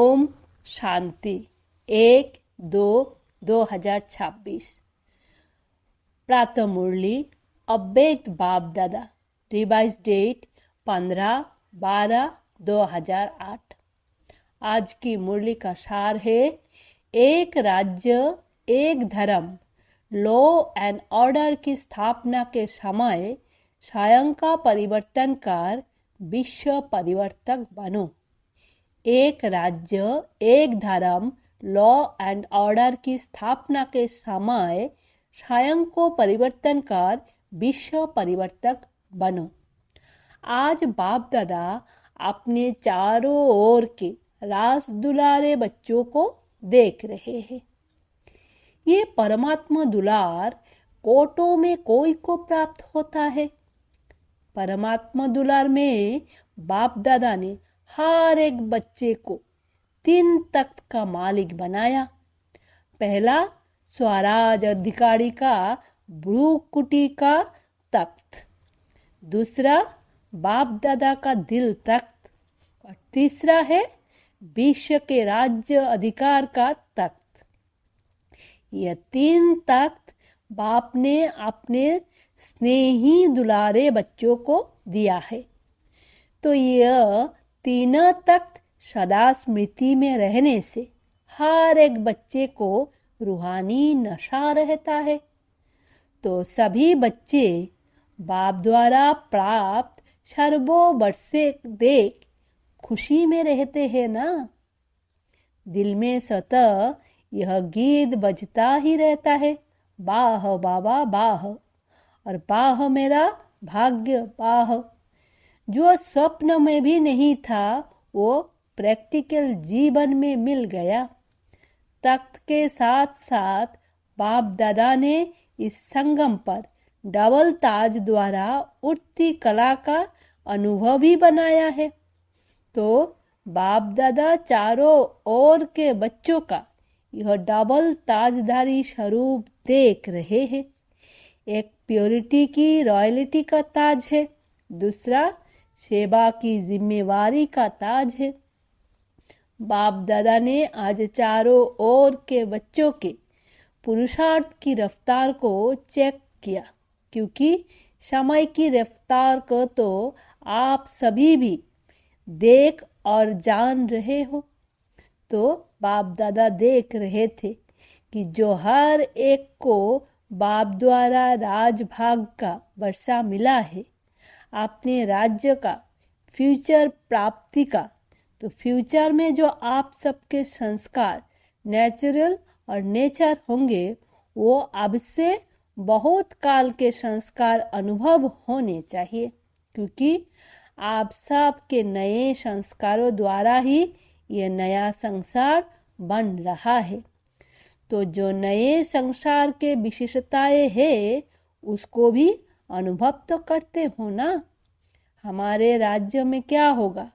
ओम शांति 1-2-2026 प्रातः मुरली अव्यक्त बाप दादा रिवाइज डेट 15-12-2008। आज की मुरली का सार है एक राज्य एक धर्म। लॉ एंड ऑर्डर की स्थापना के समय स्वयं का परिवर्तन कर विश्व परिवर्तक बनो। एक राज्य एक धर्म लॉ एंड ऑर्डर की स्थापना के समय स्वयं को परिवर्तन कर विश्व परिवर्तक बनो। आज बाप दादा अपने चारों ओर के रास दुलारे बच्चों को देख रहे हैं। ये परमात्मा दुलार कोटों में कोई को प्राप्त होता है। परमात्मा दुलार में बाप दादा ने हर एक बच्चे को 3 तख्त का मालिक बनाया। पहला स्वराज अधिकारी का भ्रूकुटी का तख्त, दूसरा बाप दादा का दिल तख्त और तीसरा है विश्व के राज्य अधिकार का तख्त। यह 3 तख्त बाप ने अपने स्नेही दुलारे बच्चों को दिया है। तो यह 3 तख्त सदा स्मृति में रहने से हर एक बच्चे को रूहानी नशा रहता है। तो सभी बच्चे बाप द्वारा प्राप्त सर्वोवर्षे देख खुशी में रहते हैं ना। दिल में सतत यह गीत बजता ही रहता है, बाह बाबा बाह, और बाह मेरा भाग्य बाह। जो स्वप्न में भी नहीं था वो प्रैक्टिकल जीवन में मिल गया। तख्त के साथ साथ बाप दादा ने इस संगम पर डबल ताज द्वारा उठती कला का अनुभव भी बनाया है। तो बाप दादा चारों ओर के बच्चों का यह डबल ताजधारी स्वरूप देख रहे हैं। एक प्योरिटी की रॉयल्टी का ताज है, दूसरा सेवा की जिम्मेवारी का ताज है। बाप दादा ने आज चारों ओर के बच्चों के पुरुषार्थ की रफ्तार को चेक किया, क्योंकि समय की रफ्तार को तो आप सभी भी देख और जान रहे हो। तो बाप दादा देख रहे थे कि जो हर एक को बाप द्वारा राजभाग का वर्षा मिला है, अपने राज्य का फ्यूचर प्राप्ति का, तो फ्यूचर में जो आप सबके संस्कार नेचुरल और नेचर होंगे वो अब से बहुत काल के संस्कार अनुभव होने चाहिए, क्योंकि आप सब के नए संस्कारों द्वारा ही ये नया संसार बन रहा है। तो जो नए संसार के विशेषताएं हैं उसको भी अनुभव तो करते हो ना। हमारे राज्य में क्या होगा?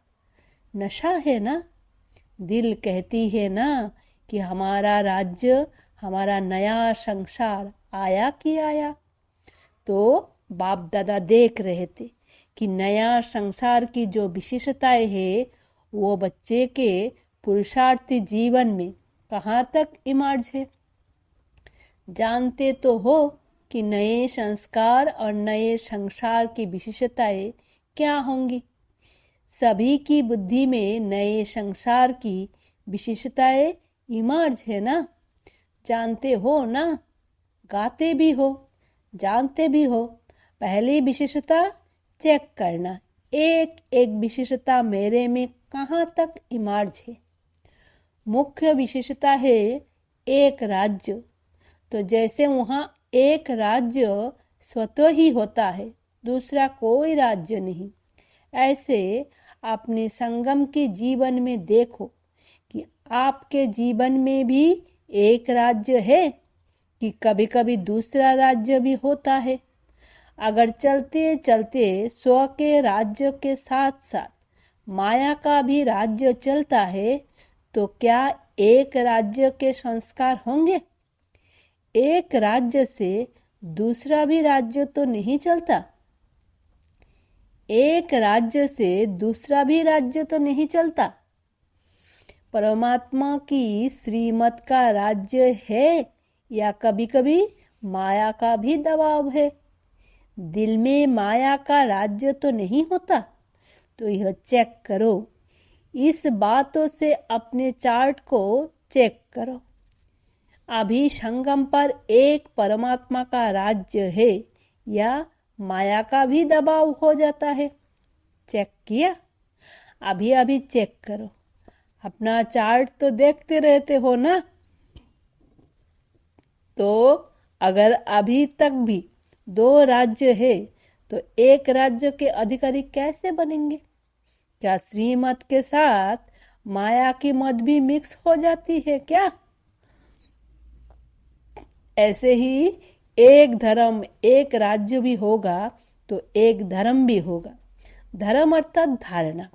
नशा है ना। दिल कहती है ना कि हमारा राज्य, हमारा नया संसार आया कि आया। तो बाप दादा देख रहे थे कि नया संसार की जो विशेषताएं है वो बच्चे के पुरुषार्थी जीवन में कहाँ तक इमर्ज है। जानते तो हो कि नए संस्कार और नए संसार की विशेषताएं क्या होंगी। सभी की बुद्धि में नए संसार की विशेषताएं इमर्ज है ना। जानते हो ना, गाते भी हो, जानते भी हो। पहली विशेषता चेक करना, एक एक विशेषता मेरे में कहाँ तक इमर्ज है। मुख्य विशेषता है एक राज्य। तो जैसे वहाँ एक राज्य स्वतः ही होता है, दूसरा कोई राज्य नहीं, ऐसे अपने संगम के जीवन में देखो कि आपके जीवन में भी एक राज्य है कि कभी कभी दूसरा राज्य भी होता है। अगर चलते चलते स्व के राज्य के साथ साथ माया का भी राज्य चलता है तो क्या एक राज्य के संस्कार होंगे? एक राज्य से दूसरा भी राज्य तो नहीं चलता। एक राज्य से दूसरा भी राज्य तो नहीं चलता। परमात्मा की श्रीमत का राज्य है या कभी कभी माया का भी दबाव है? दिल में माया का राज्य तो नहीं होता। तो यह चेक करो। इस बातों से अपने चार्ट को चेक करो। अभी संगम पर एक परमात्मा का राज्य है या माया का भी दबाव हो जाता है? चेक किया? अभी अभी चेक करो। अपना चार्ट तो देखते रहते हो ना? तो अगर अभी तक भी दो राज्य है तो एक राज्य के अधिकारी कैसे बनेंगे? क्या श्रीमत के साथ माया की मत भी मिक्स हो जाती है क्या? ऐसे ही एक धर्म एक राज्य भी होगा तो एक धर्म भी होगा। धर्म अर्थात धारणा।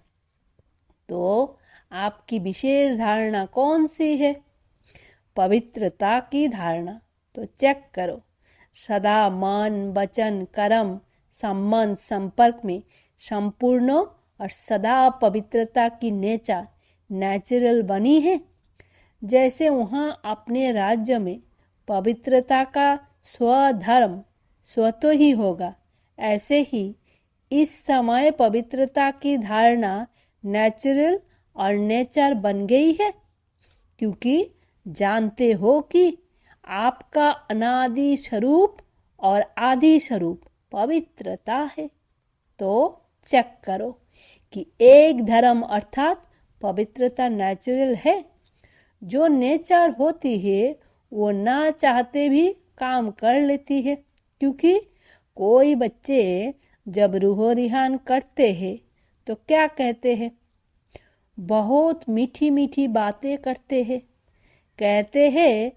तो आपकी विशेष धारणा कौन सी है? पवित्रता की धारणा। तो चेक करो। सदा मन वचन कर्म संबंध संपर्क में संपूर्ण और सदा पवित्रता की नेचुरल बनी है। जैसे वहाँ अपने राज्य में पवित्रता का स्वधर्म स्वतः ही होगा, ऐसे ही इस समय पवित्रता की धारणा नेचुरल और नेचर बन गई है, क्योंकि जानते हो कि आपका अनादि स्वरूप और आदि स्वरूप पवित्रता है। तो चेक करो कि एक धर्म अर्थात पवित्रता नेचुरल है। जो नेचर होती है वो ना चाहते भी काम कर लेती है, क्योंकि कोई बच्चे जब रूहो रिहान करते हैं तो क्या कहते हैं? बहुत मीठी मीठी बातें करते हैं। कहते हैं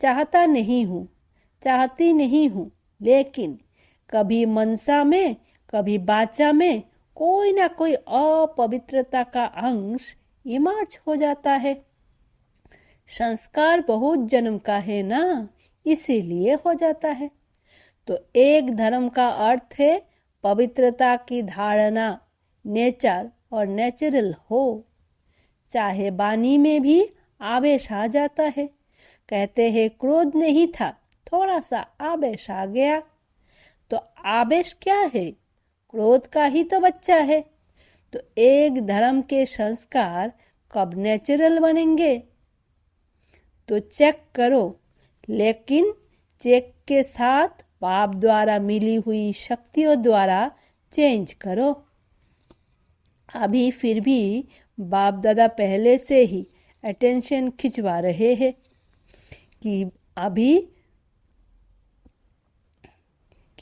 चाहता नहीं हूँ, चाहती नहीं हूँ, लेकिन कभी मनसा में कभी बाचा में कोई ना कोई अपवित्रता का अंश इमर्ज हो जाता है। संस्कार बहुत जन्म का है ना, इसीलिए हो जाता है। तो एक धर्म का अर्थ है पवित्रता की धारणा नेचर और नेचुरल हो। चाहे वाणी में भी आवेश आ जाता है। कहते हैं क्रोध नहीं था, थोड़ा सा आवेश आ गया। तो आवेश क्या है? क्रोध का ही तो बच्चा है। तो एक धर्म के संस्कार कब नेचुरल बनेंगे? तो चेक करो, लेकिन चेक के साथ बाप द्वारा मिली हुई शक्तियों द्वारा चेंज करो। अभी फिर भी बाप दादा पहले से ही अटेंशन खिंचवा रहे हैं कि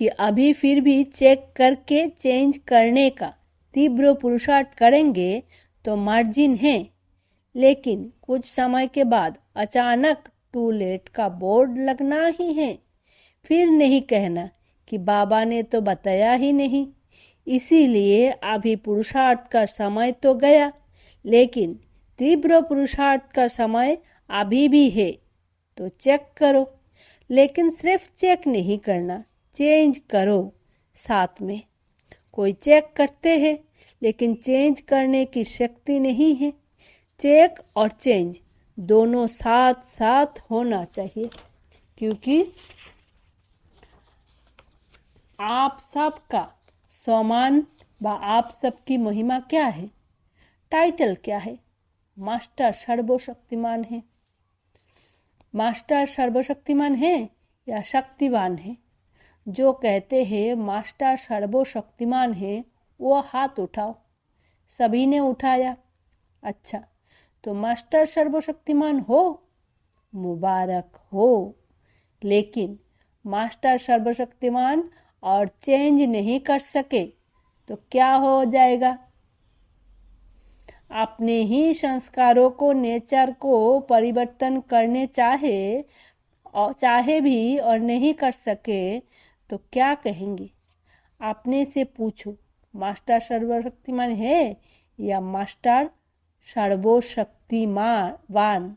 अभी फिर भी चेक करके चेंज करने का तीव्र पुरुषार्थ करेंगे तो मार्जिन है। लेकिन कुछ समय के बाद अचानक टू लेट का बोर्ड लगना ही है। फिर नहीं कहना कि बाबा ने तो बताया ही नहीं। इसीलिए अभी पुरुषार्थ का समय तो गया, लेकिन तीव्र पुरुषार्थ का समय अभी भी है। तो चेक करो, लेकिन सिर्फ चेक नहीं करना, चेंज करो साथ में। कोई चेक करते हैं लेकिन चेंज करने की शक्ति नहीं है। चेक और चेंज दोनों साथ साथ होना चाहिए, क्योंकि आप सबका सम्मान व आप सबकी महिमा क्या है? टाइटल क्या है? मास्टर सर्वशक्तिमान है। मास्टर सर्वशक्तिमान है या शक्तिवान है? जो कहते हैं मास्टर सर्वशक्तिमान है वो हाथ उठाओ। सभी ने उठाया। अच्छा, तो मास्टर सर्वशक्तिमान हो, मुबारक हो। लेकिन मास्टर सर्वशक्तिमान और चेंज नहीं कर सके तो क्या हो जाएगा? अपने ही संस्कारों को नेचर को परिवर्तन करने चाहे भी और नहीं कर सके तो क्या कहेंगे? अपने से पूछो, मास्टर सर्वशक्तिमान है या मास्टर सर्वशक्तिमान?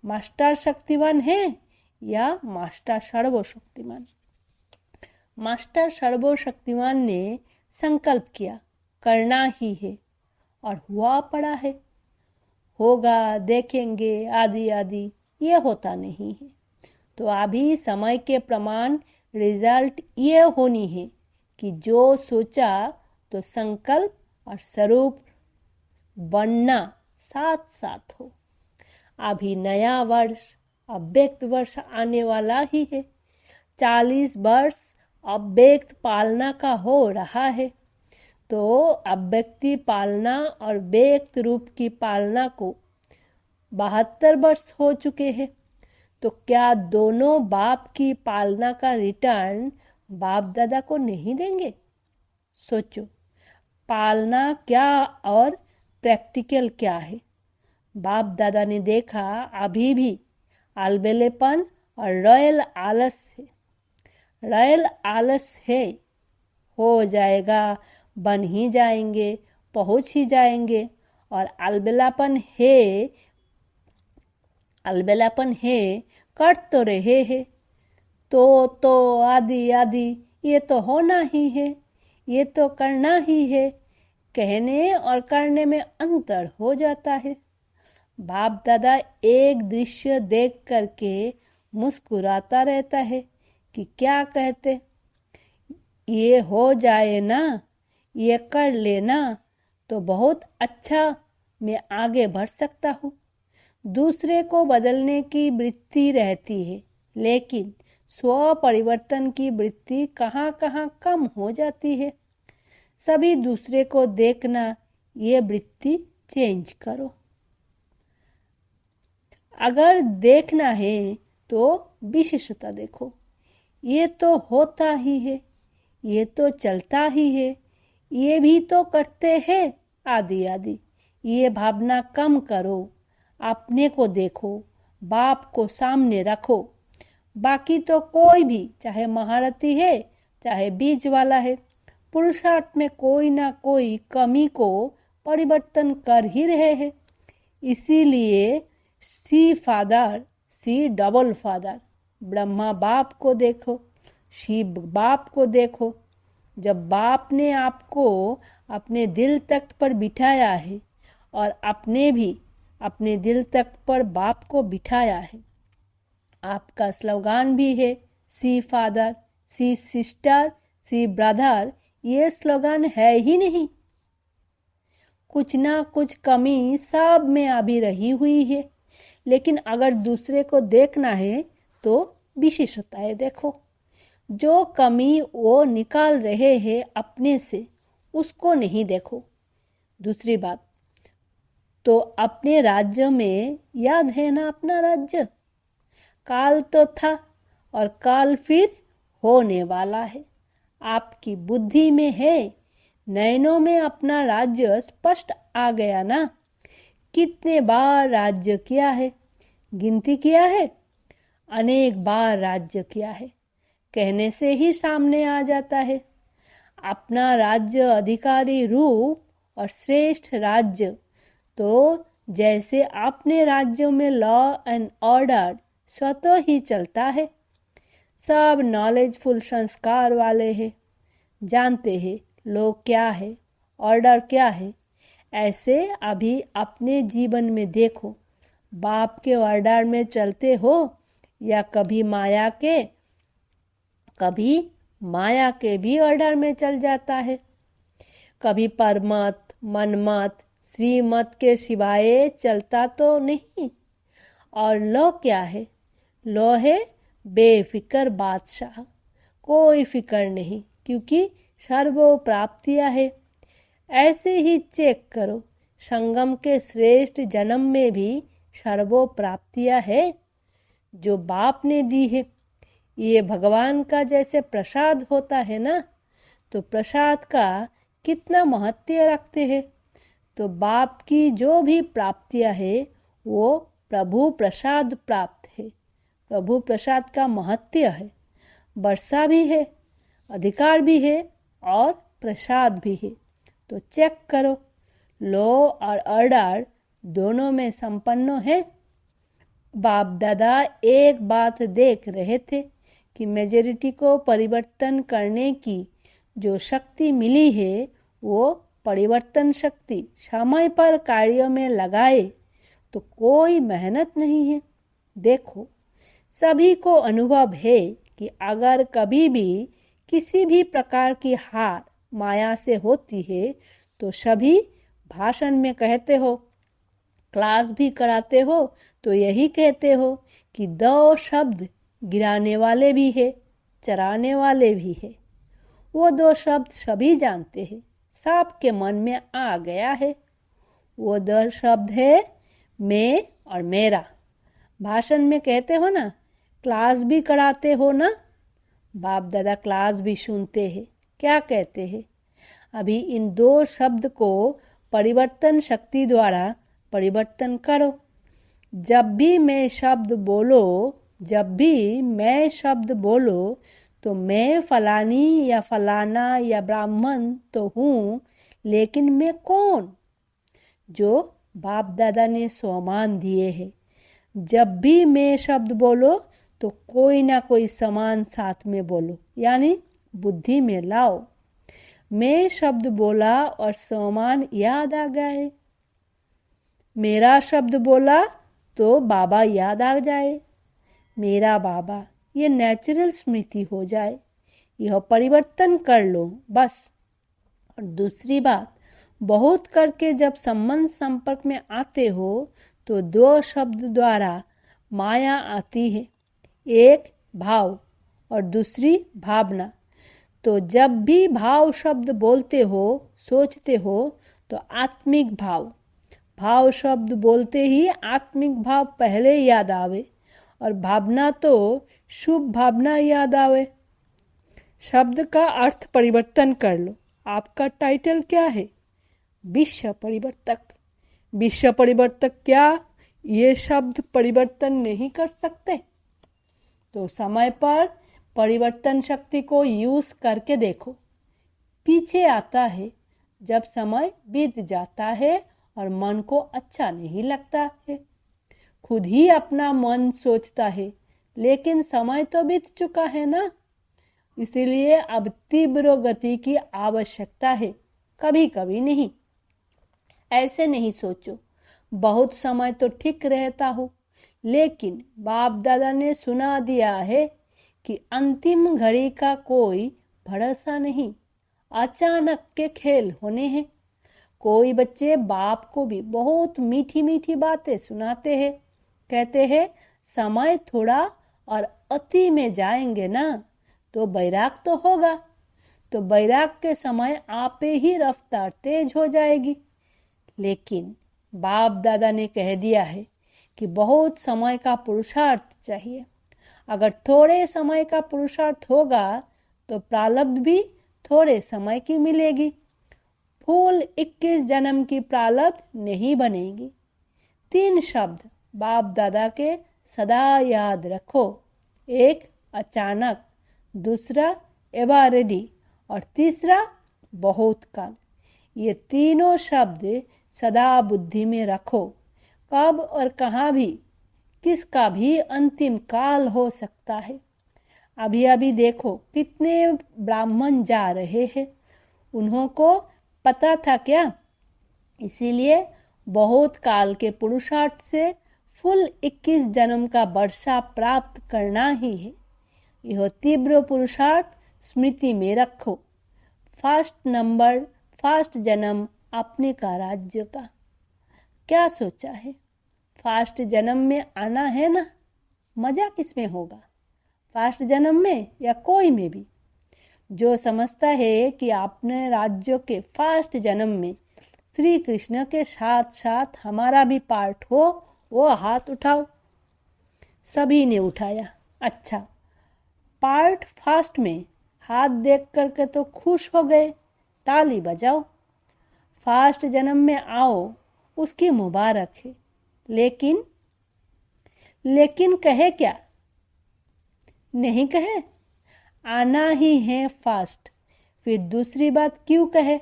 मास्टर शक्तिवान है या मास्टर सर्वशक्तिमान? मास्टर सर्वशक्तिमान ने संकल्प किया, करना ही है, और हुआ पड़ा है। होगा, देखेंगे आदि आदि, ये होता नहीं है। तो अभी समय के प्रमाण रिजल्ट ये होनी है कि जो सोचा तो संकल्प और स्वरूप बनना साथ साथ हो। अभी नया वर्ष, अव्यक्त वर्ष आने वाला ही है। 40 वर्ष अव्यक्त पालना का हो रहा है। तो अव्यक्ति पालना और व्यक्त रूप की पालना को 72 वर्ष हो चुके हैं। तो क्या दोनों बाप की पालना का रिटर्न बाप दादा को नहीं देंगे? सोचो, पालना क्या और प्रैक्टिकल क्या है। बाप दादा ने देखा अभी भी अलबेलेपन और रॉयल आलस है। रॉयल आलस है, हो जाएगा, बन ही जाएंगे, पहुंच ही जाएंगे। और अलबेलापन है कर तो रहे हैं, तो आदि आदि, ये तो होना ही है, ये तो करना ही है। कहने और करने में अंतर हो जाता है। बाप दादा एक दृश्य देख करके मुस्कुराता रहता है कि क्या कहते, ये हो जाए ना, ये कर लेना तो बहुत अच्छा, मैं आगे बढ़ सकता हूँ। दूसरे को बदलने की वृत्ति रहती है, लेकिन स्व परिवर्तन की वृत्ति कहाँ कहाँ कम हो जाती है। सभी दूसरे को देखना, ये वृत्ति चेंज करो। अगर देखना है तो विशेषता देखो। ये तो होता ही है, ये तो चलता ही है, ये भी तो करते हैं आदि आदि। ये भावना कम करो, अपने को देखो, बाप को सामने रखो। बाकी तो कोई भी, चाहे महारथी है चाहे बीज वाला है, पुरुषार्थ में कोई ना कोई कमी को परिवर्तन कर ही रहे हैं। इसीलिए see father, see double father, Brahma बाप को देखो, शिव बाप को देखो। जब बाप ने आपको अपने दिल तख्त पर बिठाया है और आपने भी अपने दिल तख्त पर बाप को बिठाया है। आपका स्लोगान भी है सी फादर, सी सिस्टर, सी ब्रदर। ये स्लोगान है ही नहीं। कुछ ना कुछ कमी सब में अभी रही हुई है। लेकिन अगर दूसरे को देखना है तो विशेषताएं देखो। जो कमी वो निकाल रहे हैं अपने से, उसको नहीं देखो। दूसरी बात, तो अपने राज्य में याद है ना, अपना राज्य काल तो था और काल फिर होने वाला है। आपकी बुद्धि में है, नयनों में अपना राज्य स्पष्ट आ गया ना। कितने बार राज्य किया है, गिनती किया है? अनेक बार राज्य किया है, कहने से ही सामने आ जाता है। अपना राज्य अधिकारी रूप और श्रेष्ठ राज्य, तो जैसे अपने राज्यों में लॉ एंड ऑर्डर स्वतः ही चलता है। सब नॉलेजफुल संस्कार वाले हैं, जानते हैं लोग क्या है, ऑर्डर क्या है। ऐसे अभी अपने जीवन में देखो, बाप के ऑर्डर में चलते हो या कभी माया के भी ऑर्डर में चल जाता है। कभी परमत, मनमत, श्रीमत के सिवाय चलता तो नहीं। और लो क्या है? लो है बेफिक्र बादशाह, कोई फिक्र नहीं, क्योंकि सर्वो प्राप्तियां है। ऐसे ही चेक करो, संगम के श्रेष्ठ जन्म में भी सर्वो प्राप्तियां है जो बाप ने दी है। ये भगवान का जैसे प्रसाद होता है ना, तो प्रसाद का कितना महत्व रखते हैं। तो बाप की जो भी प्राप्तियां है वो प्रभु प्रसाद प्राप्त है। प्रभु प्रसाद का महत्व है, वर्षा भी है, अधिकार भी है और प्रसाद भी है। तो चेक करो, लॉ और ऑर्डर दोनों में संपन्न है। बाप दादा एक बात देख रहे थे कि मेजॉरिटी को परिवर्तन करने की जो शक्ति मिली है, वो परिवर्तन शक्ति समय पर कार्य में लगाए तो कोई मेहनत नहीं है। देखो, सभी को अनुभव है कि अगर कभी भी किसी भी प्रकार की हार माया से होती है तो सभी भाषण में कहते हो, क्लास भी कराते हो तो यही कहते हो कि दो शब्द गिराने वाले भी है, चराने वाले भी है। वो दो शब्द सभी जानते हैं, सबके मन में आ गया है। वो दो शब्द है मैं और मेरा। भाषण में कहते हो ना, क्लास भी कराते हो ना, बाप दादा क्लास भी सुनते हैं। क्या कहते हैं? अभी इन दो शब्द को परिवर्तन शक्ति द्वारा परिवर्तन करो। जब भी मैं शब्द बोलो तो मैं फलानी या फलाना या ब्राह्मण तो हूँ, लेकिन मैं कौन? जो बाप दादा ने स्वमान दिए हैं। जब भी मैं शब्द बोलो तो कोई ना कोई समान साथ में बोलो, यानी बुद्धि में लाओ। मैं शब्द बोला और समान याद आ गए। मेरा शब्द बोला तो बाबा याद आ जाए। मेरा बाबा, ये नेचुरल स्मृति हो जाए। यह परिवर्तन कर लो बस। और दूसरी बात, बहुत करके जब संबंध संपर्क में आते हो तो दो शब्द द्वारा माया आती है, एक भाव और दूसरी भावना। तो जब भी भाव शब्द बोलते हो, सोचते हो तो आत्मिक भाव शब्द बोलते ही आत्मिक भाव पहले याद आवे और भावना तो शुभ भावना याद आवे। शब्द का अर्थ परिवर्तन कर लो। आपका टाइटल क्या है? विश्व परिवर्तक। विश्व परिवर्तक क्या ये शब्द परिवर्तन नहीं कर सकते? तो समय पर परिवर्तन शक्ति को यूज करके देखो। पीछे आता है जब समय बीत जाता है और मन को अच्छा नहीं लगता है। खुद ही अपना मन सोचता है, लेकिन समय तो बीत चुका है ना। इसीलिए अब तीव्र गति की आवश्यकता है, कभी कभी नहीं। ऐसे नहीं सोचो बहुत समय तो ठीक रहता हो, लेकिन बाप दादा ने सुना दिया है कि अंतिम घड़ी का कोई भरोसा नहीं, अचानक के खेल होने हैं। कोई बच्चे बाप को भी बहुत मीठी मीठी बातें सुनाते हैं, कहते हैं समय थोड़ा और अति में जाएंगे ना तो बैराग तो होगा। तो बैराग के समय आपे ही रफ्तार तेज हो जाएगी। लेकिन बाप दादा ने कह दिया है कि बहुत समय का पुरुषार्थ चाहिए। अगर थोड़े समय का पुरुषार्थ होगा तो प्रारब्ध भी थोड़े समय की मिलेगी। फूल 21 जन्म की प्रारब्ध नहीं बनेगी। 3 शब्द बाप दादा के सदा याद रखो। एक अचानक, दूसरा एवर रेडी और तीसरा बहुत काल। ये तीनों शब्द सदा बुद्धि में रखो। कब और कहाँ भी किसका भी अंतिम काल हो सकता है। अभी अभी देखो कितने ब्राह्मण जा रहे हैं, उन्हों को पता था क्या? इसीलिए बहुत काल के पुरुषार्थ से फुल 21 जन्म का वर्षा प्राप्त करना ही है। यह तीव्र पुरुषार्थ स्मृति में रखो। फर्स्ट जन्म अपने का राज्य का। क्या सोचा है? फर्स्ट जन्म में आना है ना? मजा किसमें होगा, फर्स्ट जन्म में या कोई में भी? जो समझता है कि अपने राज्य के फर्स्ट जन्म में श्री कृष्ण के साथ साथ हमारा भी पार्ट हो, वो हाथ उठाओ। सभी ने उठाया। अच्छा, पार्ट फर्स्ट में हाथ देख करके तो खुश हो गए, ताली बजाओ। फर्स्ट जन्म में आओ, उसकी मुबारक है। लेकिन कहे क्या? नहीं कहे, आना ही है फर्स्ट, फिर दूसरी बात क्यों कहे?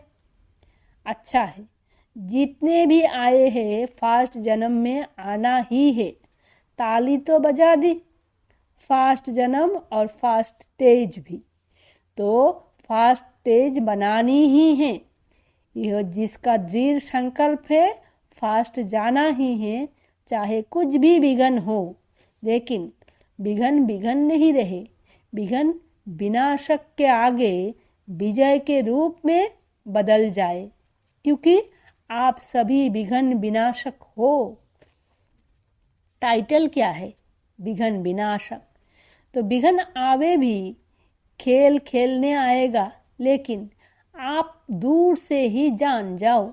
अच्छा है, जितने भी आए हैं फर्स्ट जन्म में आना ही है, ताली तो बजा दी। फर्स्ट जन्म और फर्स्ट स्टेज भी, तो फर्स्ट स्टेज बनानी ही है। यह जिसका दृढ़ संकल्प है फर्स्ट जाना ही है, चाहे कुछ भी विघ्न हो, लेकिन विघ्न विघ्न नहीं रहे। विघ्न विनाशक के आगे विजय के रूप में बदल जाए, क्योंकि आप सभी विघ्न विनाशक हो। टाइटल क्या है? विघ्न विनाशक। तो विघ्न आवे भी, खेल खेलने आएगा, लेकिन आप दूर से ही जान जाओ।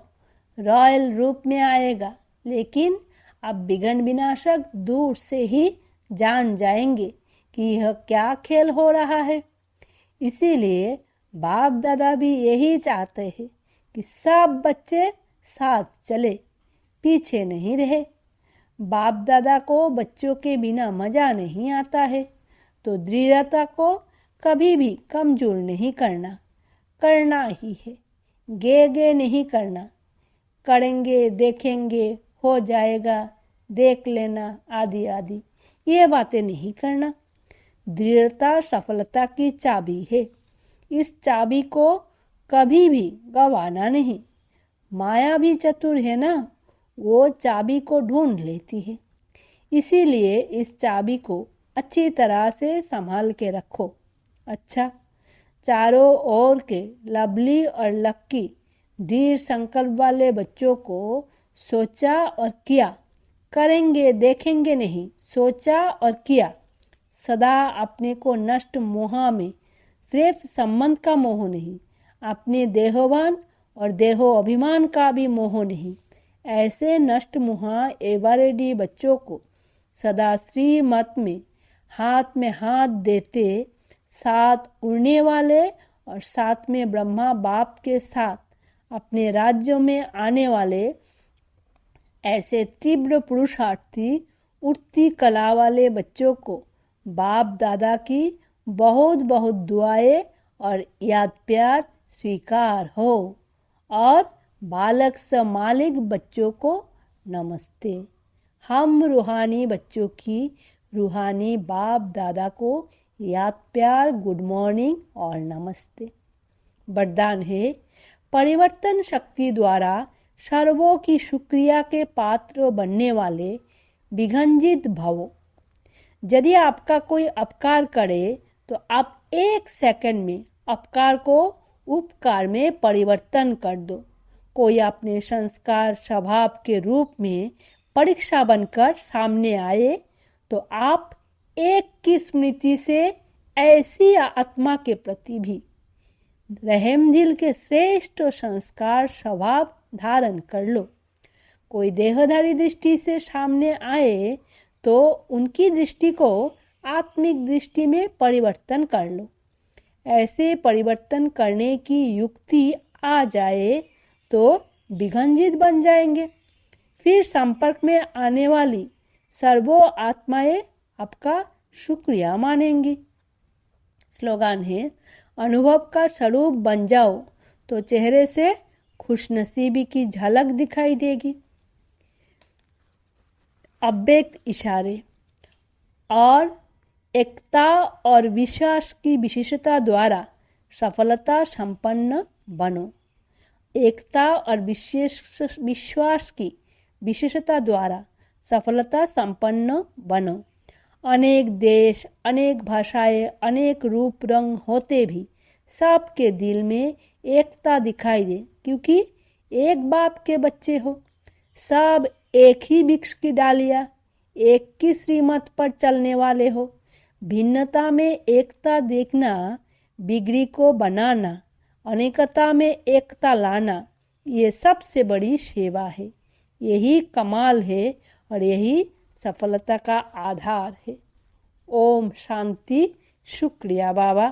रॉयल रूप में आएगा, लेकिन आप विघ्न विनाशक दूर से ही जान जाएंगे कि यह क्या खेल हो रहा है। इसीलिए बाप दादा भी यही चाहते हैं कि सब बच्चे साथ चले, पीछे नहीं रहे। बाप दादा को बच्चों के बिना मजा नहीं आता है, तो दृढ़ता को कभी भी कमजोर नहीं करना, करना ही है। गे गे नहीं करना, करेंगे, देखेंगे, हो जाएगा, देख लेना, आदि आदि ये बातें नहीं करना। दृढ़ता सफलता की चाबी है। इस चाबी को कभी भी गंवाना नहीं। माया भी चतुर है ना, वो चाबी को ढूंढ लेती है। इसीलिए इस चाबी को अच्छी तरह से संभाल के रखो। अच्छा, चारों ओर के लवली और लक्की दृढ़ संकल्प वाले बच्चों को सोचा और किया, करेंगे देखेंगे नहीं, सोचा और किया। सदा अपने को नष्ट मोह में, सिर्फ संबंध का मोह नहीं, अपने देहोभान और देहो अभिमान का भी मोह नहीं। ऐसे नष्ट मोह एवरेडी बच्चों को सदा श्रीमत में हाथ देते, साथ उड़ने वाले और साथ में ब्रह्मा बाप के साथ अपने राज्यों में आने वाले ऐसे तीव्र पुरुषार्थी उठती कला वाले बच्चों को बाप दादा की बहुत बहुत दुआएं और याद प्यार स्वीकार हो। और बालक से मालिक बच्चों को नमस्ते। हम रूहानी बच्चों की रूहानी बाप दादा को याद प्यार, गुड मॉर्निंग और नमस्ते। वरदान है, परिवर्तन शक्ति द्वारा सर्वों की शुक्रिया के पात्र बनने वाले विघंजित भवो। यदि आपका कोई अपकार करे तो आप 1 सेकंड में अपकार को उपकार में परिवर्तन कर दो। कोई अपने संस्कार स्वभाव के रूप में परीक्षा बनकर सामने आए तो आप एक की स्मृति से ऐसी आत्मा के प्रति भी रहम दिल के श्रेष्ठ संस्कार स्वभाव धारण कर लो। कोई देहधारी दृष्टि से सामने आए तो उनकी दृष्टि को आत्मिक दृष्टि में परिवर्तन कर लो। ऐसे परिवर्तन करने की युक्ति आ जाए तो विघंजित बन जाएंगे। फिर संपर्क में आने वाली सर्वो आत्माएं आपका शुक्रिया मानेंगी। स्लोगन है, अनुभव का स्वरूप बन जाओ तो चेहरे से खुशनसीबी की झलक दिखाई देगी। अव्यक्त इशारे और एकता और विश्वास की विशेषता द्वारा सफलता संपन्न बनो। एकता और विश्वास की विशेषता द्वारा सफलता संपन्न बनो। अनेक देश, अनेक भाषाएं, अनेक रूप रंग होते भी सबके दिल में एकता दिखाई दे, क्योंकि एक बाप के बच्चे हो। सब एक ही वृक्ष की डालियां, एक की श्रीमत पर चलने वाले हो। भिन्नता में एकता देखना, बिगड़ी को बनाना, अनेकता में एकता लाना, ये सबसे बड़ी सेवा है। यही कमाल है और यही सफलता का आधार है। ओम शांति। शुक्रिया बाबा।